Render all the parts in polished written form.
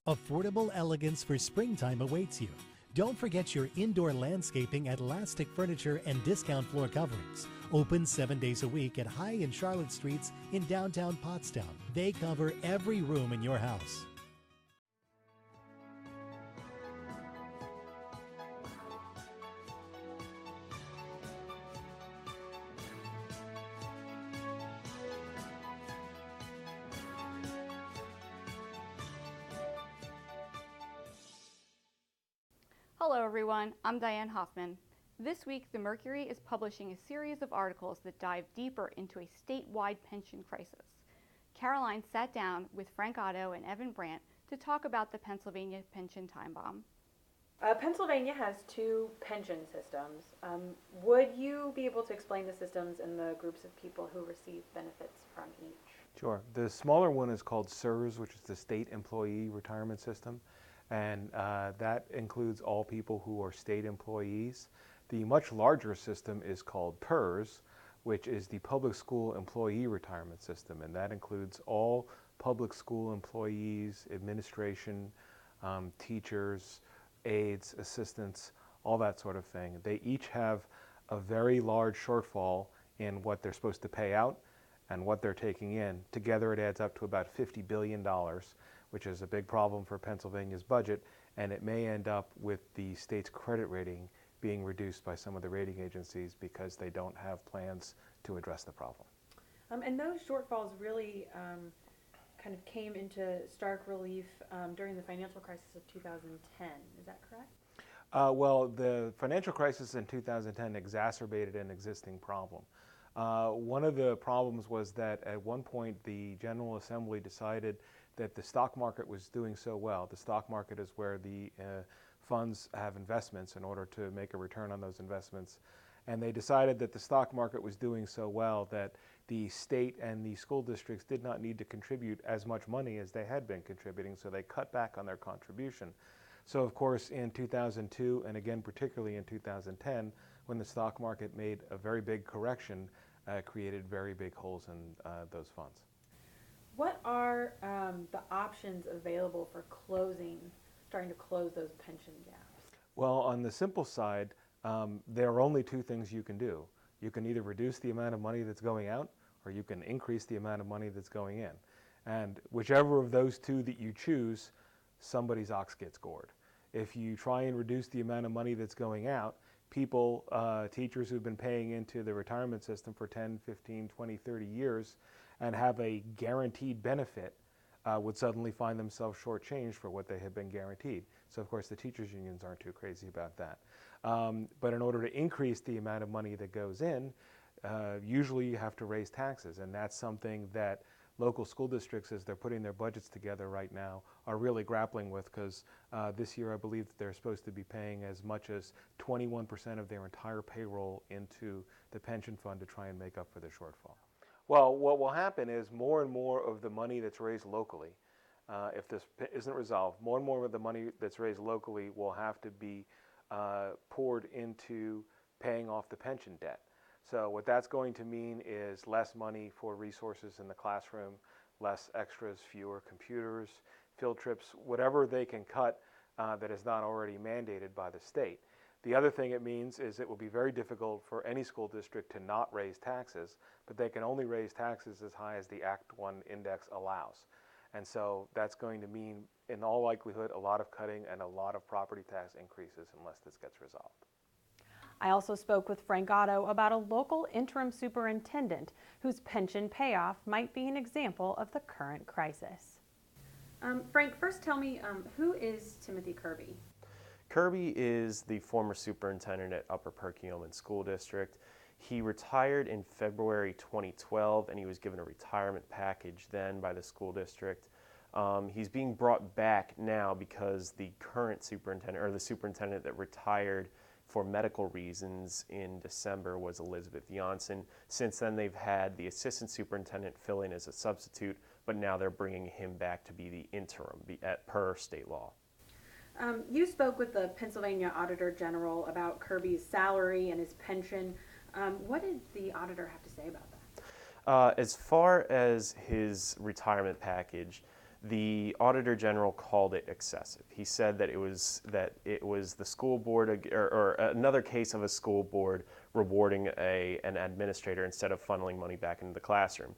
Affordable elegance for springtime awaits you. Don't forget your indoor landscaping at Lastic Furniture and Discount Floor Coverings. Open 7 days a week at High and Charlotte Streets in downtown Pottstown. They cover every room in your house. Hello everyone, I'm Diane Hoffman. This week, the Mercury is publishing a series of articles that dive deeper into a statewide pension crisis. Caroline sat down with Frank Otto and Evan Brandt to talk about the Pennsylvania pension time bomb. Pennsylvania has two pension systems. Would you be able to explain the systems and the groups of people who receive benefits from each? Sure. The smaller one is called SERS, which is the State Employee Retirement System, and that includes all people who are state employees. The much larger system is called PERS, which is the Public School Employee Retirement System, and that includes all public school employees, administration, teachers, aides, assistants, all that sort of thing. They each have a very large shortfall in what they're supposed to pay out and what they're taking in. Together it adds up to about $50 billion, which is a big problem for Pennsylvania's budget, and it may end up with the state's credit rating being reduced by some of the rating agencies because they don't have plans to address the problem. And those shortfalls really kind of came into stark relief during the financial crisis of 2010. Is that correct? Well, the financial crisis in 2010 exacerbated an existing problem. One of the problems was that at one point the General Assembly decided that the stock market was doing so well. The stock market is where the funds have investments in order to make a return on those investments. And they decided that the stock market was doing so well that the state and the school districts did not need to contribute as much money as they had been contributing, so they cut back on their contribution. So of course in 2002, and again particularly in 2010, when the stock market made a very big correction, created very big holes in those funds. What are the options available for starting to close those pension gaps? Well, on the simple side, there are only two things you can do. You can either reduce the amount of money that's going out, or you can increase the amount of money that's going in. And whichever of those two that you choose, somebody's ox gets gored. If you try and reduce the amount of money that's going out, people, teachers who've been paying into the retirement system for 10, 15, 20, 30 years and have a guaranteed benefit would suddenly find themselves shortchanged for what they had been guaranteed. So of course the teachers unions aren't too crazy about that. But in order to increase the amount of money that goes in, usually you have to raise taxes, and that's something that local school districts, as they're putting their budgets together right now, are really grappling with, because this year I believe that they're supposed to be paying as much as 21% of their entire payroll into the pension fund to try and make up for the shortfall. Well, what will happen is more and more of the money that's raised locally, if this isn't resolved, more and more of the money that's raised locally will have to be poured into paying off the pension debt. So what that's going to mean is less money for resources in the classroom, less extras, fewer computers, field trips, whatever they can cut that is not already mandated by the state. The other thing it means is it will be very difficult for any school district to not raise taxes, but they can only raise taxes as high as the Act 1 index allows. And so that's going to mean, in all likelihood, a lot of cutting and a lot of property tax increases unless this gets resolved. I also spoke with Frank Otto about a local interim superintendent whose pension payoff might be an example of the current crisis. Frank, first tell me, who is Timothy Kirby? Kirby is the former superintendent at Upper Perkiomen School District. He retired in February 2012, and he was given a retirement package then by the school district. He's being brought back now because the current superintendent, or the superintendent that retired for medical reasons in December, was Elizabeth Janssen. Since then, they've had the assistant superintendent fill in as a substitute, but now they're bringing him back to be the interim per state law. You spoke with the Pennsylvania Auditor General about Kirby's salary and his pension. What did the auditor have to say about that? As far as his retirement package, The Auditor General called it excessive. He said that it was the school board, or another case of a school board rewarding an administrator instead of funneling money back into the classroom.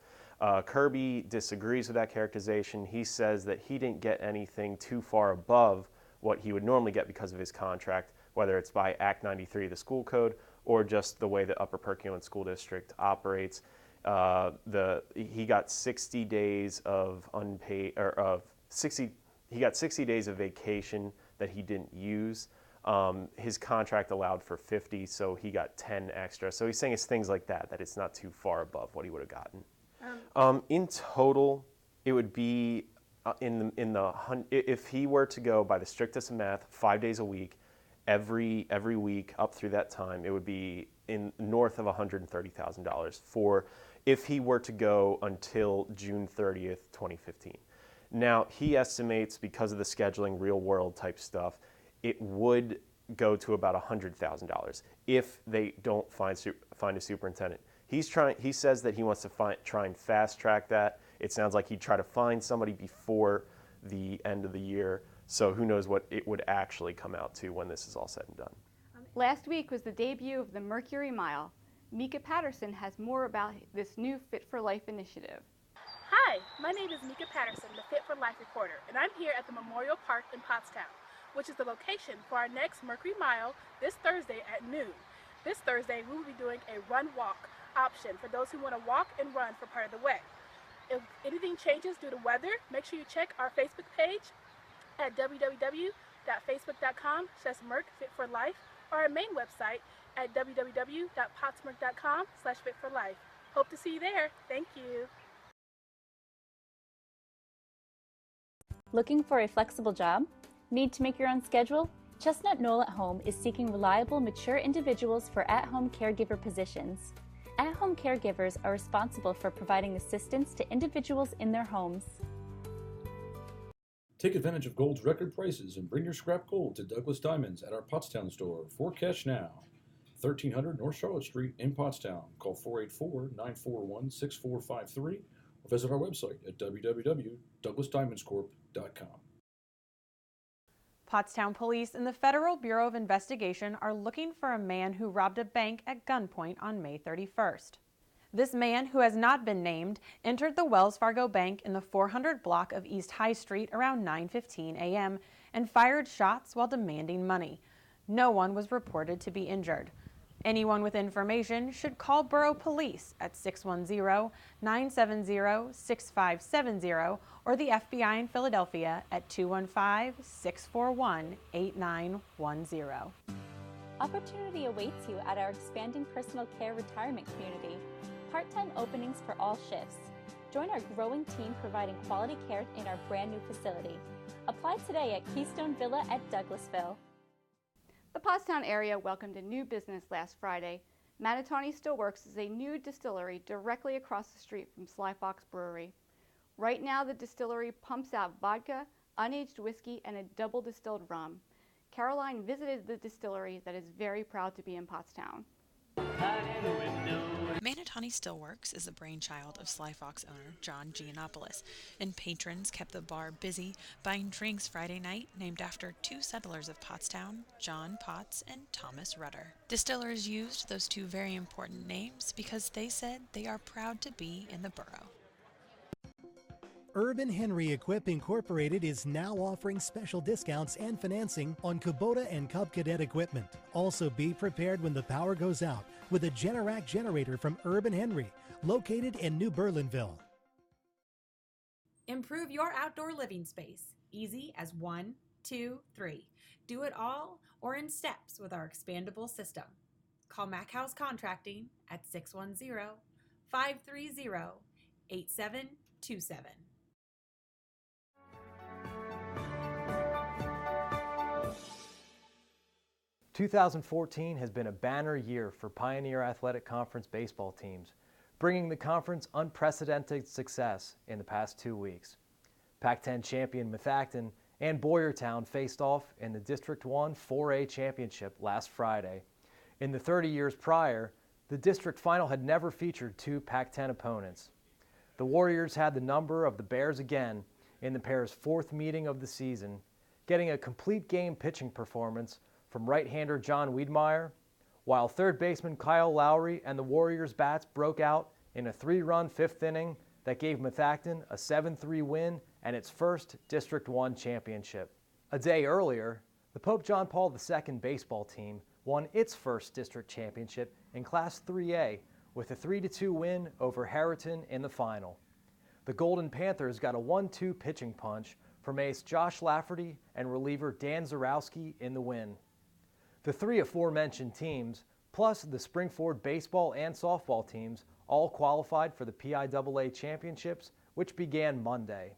Kirby disagrees with that characterization. He says that he didn't get anything too far above what he would normally get because of his contract, whether it's by Act 93 of the school code or just the way the Upper Perkiomen School District operates. He got 60 days of unpaid, he got 60 days of vacation that he didn't use. His contract allowed for 50, so he got 10 extra. So he's saying it's things like that it's not too far above what he would have gotten. In total, it would be if he were to go by the strictest of math, 5 days a week, every week up through that time, it would be in north of $130,000 for if he were to go until June 30th, 2015. Now, he estimates because of the scheduling, real world type stuff, it would go to about $100,000 if they don't find a superintendent. He says that he wants to try and fast track that. It sounds like he'd try to find somebody before the end of the year. So who knows what it would actually come out to when this is all said and done. Last week was the debut of the Mercury Mile. Mika Patterson has more about this new Fit for Life initiative. Hi, my name is Mika Patterson, the Fit for Life reporter, and I'm here at the Memorial Park in Pottstown, which is the location for our next Mercury Mile this Thursday at noon. This Thursday, we will be doing a run-walk option for those who want to walk and run for part of the way. If anything changes due to weather, make sure you check our Facebook page at www.facebook.com/mercfitforlife or our main website at www.pottsmerc.com/fitforlife. Hope to see you there. Thank you. Looking for a flexible job? Need to make your own schedule? Chestnut Knoll at Home is seeking reliable, mature individuals for at-home caregiver positions. At-home caregivers are responsible for providing assistance to individuals in their homes. Take advantage of gold's record prices and bring your scrap gold to Douglas Diamonds at our Pottstown store for cash now. 1300 North Charlotte Street in Pottstown. Call 484-941-6453 or visit our website at www.douglasdiamondscorp.com. Pottstown Police and the Federal Bureau of Investigation are looking for a man who robbed a bank at gunpoint on May 31st. This man, who has not been named, entered the Wells Fargo Bank in the 400 block of East High Street around 9:15 a.m. and fired shots while demanding money. No one was reported to be injured. Anyone with information should call Borough Police at 610-970-6570 or the FBI in Philadelphia at 215-641-8910. Opportunity awaits you at our expanding personal care retirement community. Part-time openings for all shifts. Join our growing team providing quality care in our brand new facility. Apply today at Keystone Villa at Douglasville. The Pottstown area welcomed a new business last Friday. Manatawny Stillworks is a new distillery directly across the street from Sly Fox Brewery. Right now, the distillery pumps out vodka, unaged whiskey, and a double distilled rum. Caroline visited the distillery that is very proud to be in Pottstown. Manatawny Stillworks is the brainchild of Sly Fox owner John Giannopoulos, and patrons kept the bar busy buying drinks Friday night named after two settlers of Pottstown, John Potts and Thomas Rudder. Distillers used those two very important names because they said they are proud to be in the borough. Urban Henry Equip Incorporated is now offering special discounts and financing on Kubota and Cub Cadet equipment. Also, be prepared when the power goes out with a Generac generator from Urban Henry, located in New Berlinville. Improve your outdoor living space. Easy as 1, 2, 3. Do it all or in steps with our expandable system. Call Mac House Contracting at 610-530-8727. 2014 has been a banner year for Pioneer Athletic Conference baseball teams, bringing the conference unprecedented success in the past 2 weeks. Pac-10 champion Methacton and Boyertown faced off in the District 1 4A championship last Friday. In the 30 years prior, the district final had never featured two Pac-10 opponents. The Warriors had the number of the Bears again in the pair's 4th meeting of the season, getting a complete game pitching performance from right-hander John Wiedmeyer, while third baseman Kyle Lowry and the Warriors' bats broke out in a 3-run 5th inning that gave Methacton a 7-3 win and its first District 1 championship. A day earlier, the Pope John Paul II baseball team won its first district championship in Class 3A with a 3-2 win over Harriton in the final. The Golden Panthers got a 1-2 pitching punch from ace Josh Lafferty and reliever Dan Zarowski in the win. The 3 aforementioned teams, plus the Springford baseball and softball teams, all qualified for the PIAA championships, which began Monday.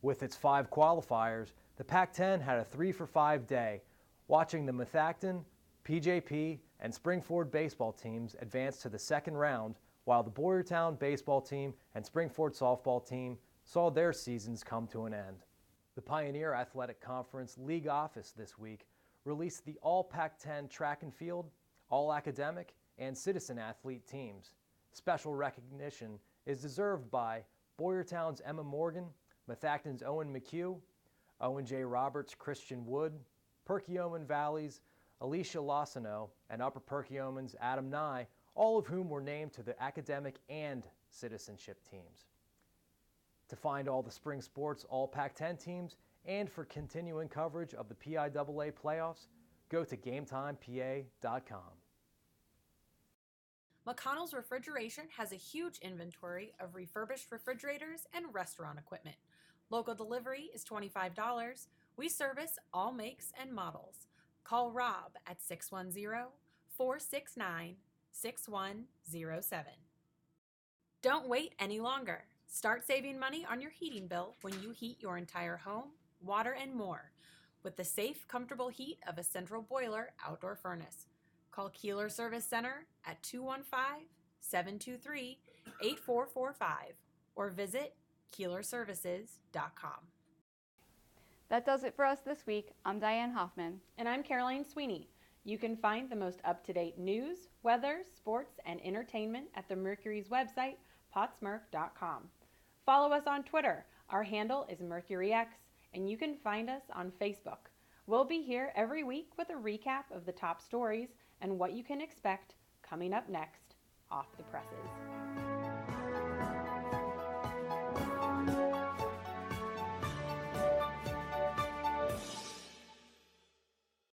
With its 5 qualifiers, the Pac-10 had a 3-for-5 day, watching the Methacton, PJP, and Springford baseball teams advance to the 2nd round, while the Boyertown baseball team and Springford softball team saw their seasons come to an end. The Pioneer Athletic Conference League office this week released the all Pac-10 track and field, all academic, and citizen athlete teams. Special recognition is deserved by Boyertown's Emma Morgan, Methacton's Owen McHugh, Owen J. Roberts, Christian Wood, Perkiomen Valley's Alicia Losino, and Upper Perkiomen's Adam Nye, all of whom were named to the academic and citizenship teams. To find all the spring sports all Pac-10 teams and for continuing coverage of the PIAA playoffs, go to GameTimePA.com. McConnell's Refrigeration has a huge inventory of refurbished refrigerators and restaurant equipment. Local delivery is $25. We service all makes and models. Call Rob at 610-469-6107. Don't wait any longer. Start saving money on your heating bill when you heat your entire home, water, and more with the safe, comfortable heat of a central boiler outdoor furnace. Call Keeler Service Center at 215-723-8445 or visit KeelerServices.com. That does it for us this week. I'm Diane Hoffman. And I'm Caroline Sweeney. You can find the most up-to-date news, weather, sports, and entertainment at the Mercury's website, pottsmerc.com. Follow us on Twitter. Our handle is MercuryX, and you can find us on Facebook. We'll be here every week with a recap of the top stories and what you can expect coming up next off the presses.